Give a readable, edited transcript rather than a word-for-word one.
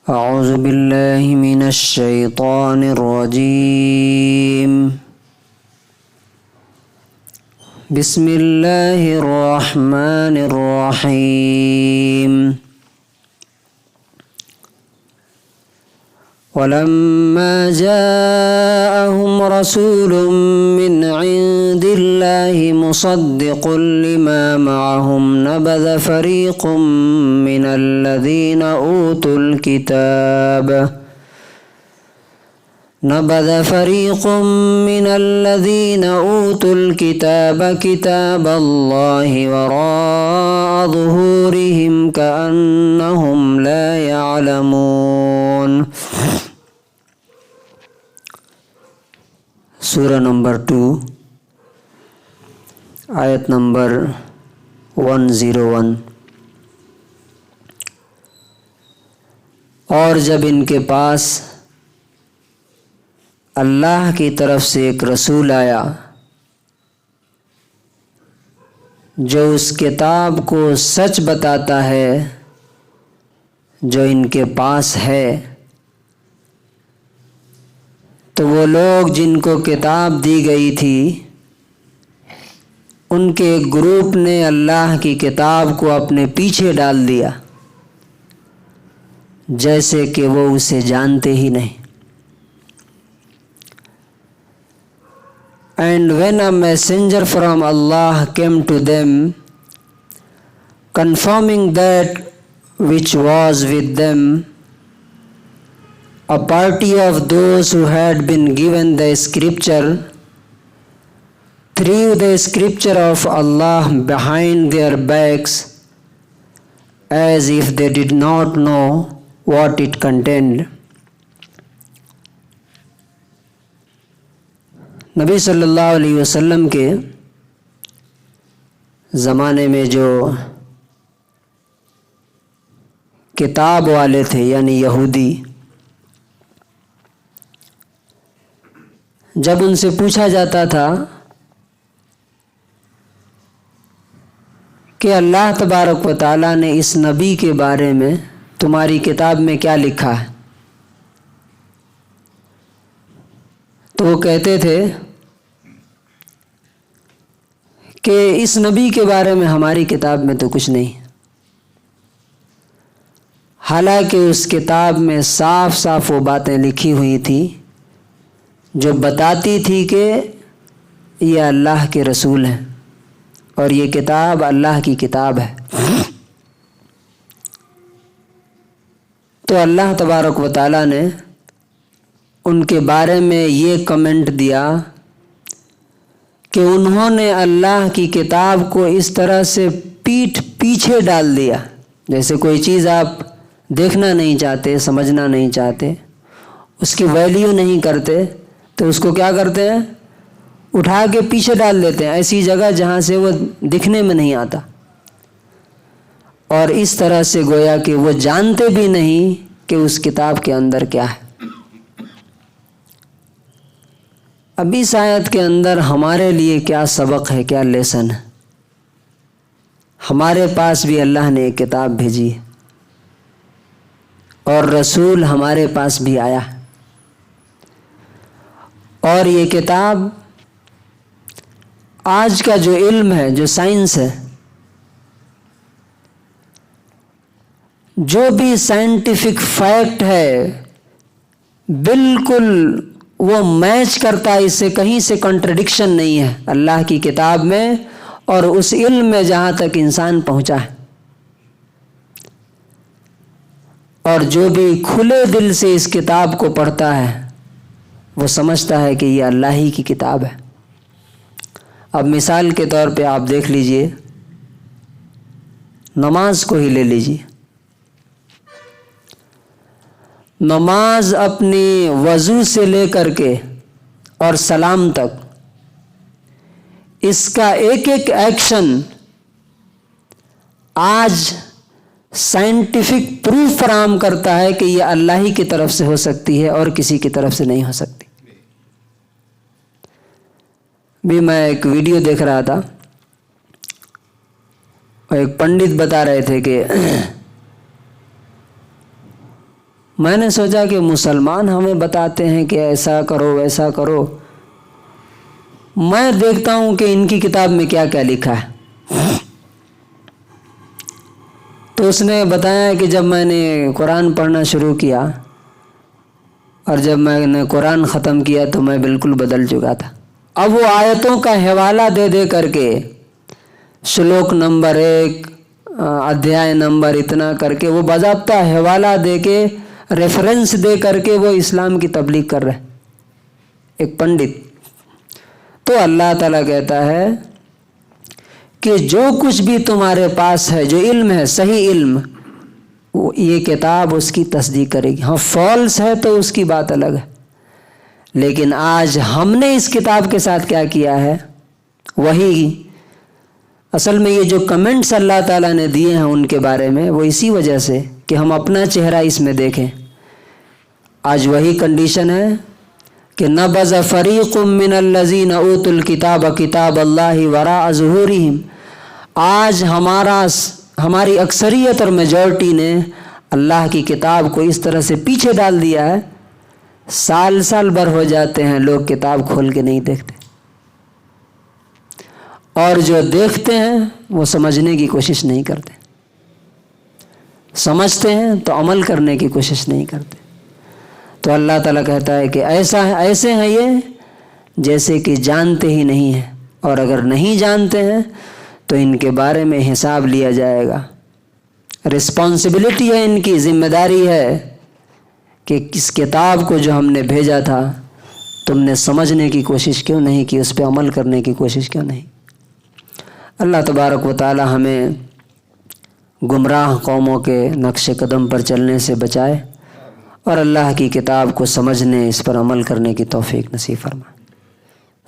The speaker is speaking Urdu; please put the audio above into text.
اعوذ باللہ من الشیطان الرجیم بسم اللہ الرحمن الرحیم ولما جاءهم رسول من عند الله مصدق لما معهم نبذ فريق من الذين أوتوا الكتاب كتاب الله وراء ظهورهم كأنهم لا يعلمون۔ سورہ نمبر 2 آیت نمبر 101۔ اور جب ان کے پاس اللہ کی طرف سے ایک رسول آیا جو اس کتاب کو سچ بتاتا ہے جو ان کے پاس ہے، تو وہ لوگ جن کو کتاب دی گئی تھی ان کے گروپ نے اللہ کی کتاب کو اپنے پیچھے ڈال دیا جیسے کہ وہ اسے جانتے ہی نہیں۔ And when a messenger from Allah came to them, confirming that which was with them, a party of those who had been given the scripture threw the scripture of Allah behind their backs as if they did not know what it contained۔ نبی صلی اللہ علیہ وسلم کے زمانے میں جو کتاب والے تھے یعنی یہودی، جب ان سے پوچھا جاتا تھا کہ اللہ تبارک و تعالیٰ نے اس نبی کے بارے میں تمہاری کتاب میں کیا لکھا ہے، تو وہ کہتے تھے کہ اس نبی کے بارے میں ہماری کتاب میں تو کچھ نہیں، حالانکہ اس کتاب میں صاف صاف وہ باتیں لکھی ہوئی تھی جو بتاتی تھی کہ یہ اللہ کے رسول ہیں اور یہ کتاب اللہ کی کتاب ہے۔ تو اللہ تبارک و تعالیٰ نے ان کے بارے میں یہ کمنٹ دیا کہ انہوں نے اللہ کی کتاب کو اس طرح سے پیچھے ڈال دیا، جیسے کوئی چیز آپ دیکھنا نہیں چاہتے، سمجھنا نہیں چاہتے، اس کی ویلیو نہیں کرتے، تو اس کو کیا کرتے ہیں؟ اٹھا کے پیچھے ڈال دیتے ہیں ایسی جگہ جہاں سے وہ دکھنے میں نہیں آتا، اور اس طرح سے گویا کہ وہ جانتے بھی نہیں کہ اس کتاب کے اندر کیا ہے۔ اب اس آیت کے اندر ہمارے لیے کیا سبق ہے، کیا لیسن ہے؟ ہمارے پاس بھی اللہ نے ایک کتاب بھیجی ہے اور رسول ہمارے پاس بھی آیا، اور یہ کتاب آج کا جو علم ہے، جو سائنس ہے، جو بھی سائنٹیفک فیکٹ ہے بالکل وہ میچ کرتا ہے، اس سے کہیں سے کنٹرڈکشن نہیں ہے اللہ کی کتاب میں اور اس علم میں جہاں تک انسان پہنچا ہے۔ اور جو بھی کھلے دل سے اس کتاب کو پڑھتا ہے وہ سمجھتا ہے کہ یہ اللہ ہی کی کتاب ہے۔ اب مثال کے طور پہ آپ دیکھ لیجئے، نماز کو ہی لے لیجئے، نماز اپنی وضو سے لے کر کے اور سلام تک اس کا ایک ایک ایکشن آج سائنٹیفک پروف فراہم کرتا ہے کہ یہ اللہ ہی کی طرف سے ہو سکتی ہے اور کسی کی طرف سے نہیں ہو سکتی۔ بھی میں ایک ویڈیو دیکھ رہا تھا، ایک پنڈت بتا رہے تھے کہ میں نے سوچا کہ مسلمان ہمیں بتاتے ہیں کہ ایسا کرو ویسا کرو، میں دیکھتا ہوں کہ ان کی کتاب میں کیا کیا لکھا ہے۔ تو اس نے بتایا کہ جب میں نے قرآن پڑھنا شروع کیا اور جب میں نے قرآن ختم کیا تو میں بالکل بدل چکا تھا۔ اب وہ آیتوں کا حوالہ دے دے کر کے، شلوک نمبر 1 ادھیائے نمبر اتنا کر کے، وہ باضابطہ حوالہ دے کے، ریفرنس دے کر کے وہ اسلام کی تبلیغ کر رہے، ایک پنڈت۔ تو اللہ تعالیٰ کہتا ہے کہ جو کچھ بھی تمہارے پاس ہے، جو علم ہے، صحیح علم، یہ کتاب اس کی تصدیق کرے گی۔ ہاں فالس ہے تو اس کی بات الگ ہے، لیکن آج ہم نے اس کتاب کے ساتھ کیا کیا ہے؟ وہی اصل میں یہ جو کمنٹس اللہ تعالیٰ نے دیے ہیں ان کے بارے میں، وہ اسی وجہ سے کہ ہم اپنا چہرہ اس میں دیکھیں۔ آج وہی کنڈیشن ہے کہ نبذ فریق من الذین اوتوا الکتاب کتاب اللہ وراء ظہورہم۔ آج ہماری اکثریت اور میجورٹی نے اللہ کی کتاب کو اس طرح سے پیچھے ڈال دیا ہے، سال سال بھر ہو جاتے ہیں لوگ کتاب کھول کے نہیں دیکھتے، اور جو دیکھتے ہیں وہ سمجھنے کی کوشش نہیں کرتے، سمجھتے ہیں تو عمل کرنے کی کوشش نہیں کرتے۔ تو اللہ تعالیٰ کہتا ہے کہ ایسے ہیں یہ جیسے کہ جانتے ہی نہیں ہیں، اور اگر نہیں جانتے ہیں تو ان کے بارے میں حساب لیا جائے گا۔ رسپانسبلٹی ہے، ان کی ذمہ داری ہے کہ کس کتاب کو جو ہم نے بھیجا تھا تم نے سمجھنے کی کوشش کیوں نہیں کی، اس پہ عمل کرنے کی کوشش کیوں نہیں۔ اللہ تبارک و تعالی ہمیں گمراہ قوموں کے نقش قدم پر چلنے سے بچائے، اور اللہ کی کتاب کو سمجھنے، اس پر عمل کرنے کی توفیق نصیب فرمائے۔